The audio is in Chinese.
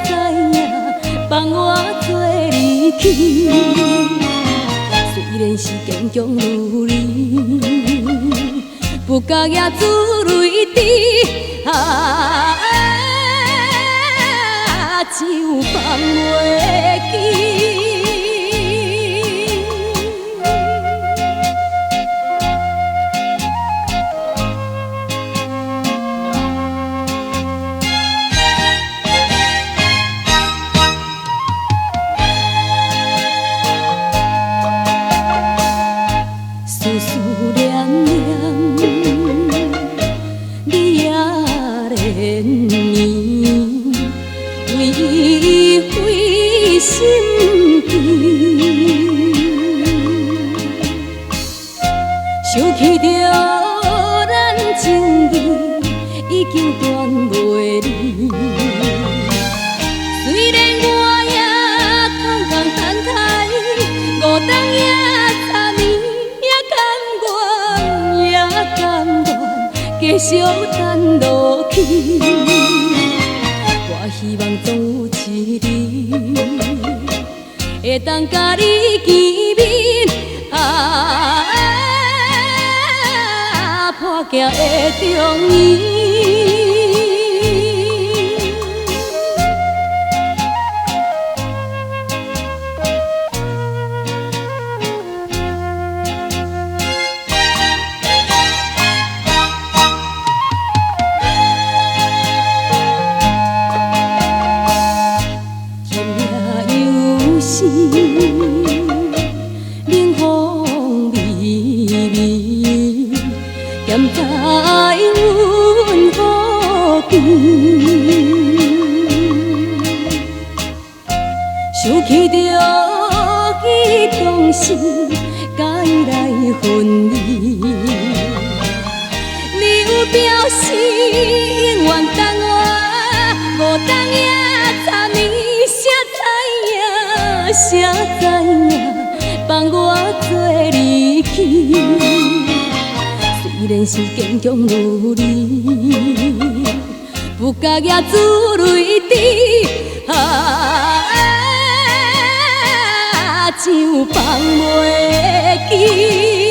知影放我做离去？虽然是坚强如你，不觉也珠泪滴，只有放袂记。思思念念，你也连绵，微微心悸，想起着咱情义已经断袂离。虽然我也空空等待，孤单也差暝。继续等落去，我希望总有一日会当甲你见面，破镜的中年。冷风微微，咸在阮腹边。想起着伊当时甲伊来分离，你有表示永远等我，无等也差暝。谁知影放我做离去？虽然是坚强如你，不觉也珠泪滴，只有放袂记。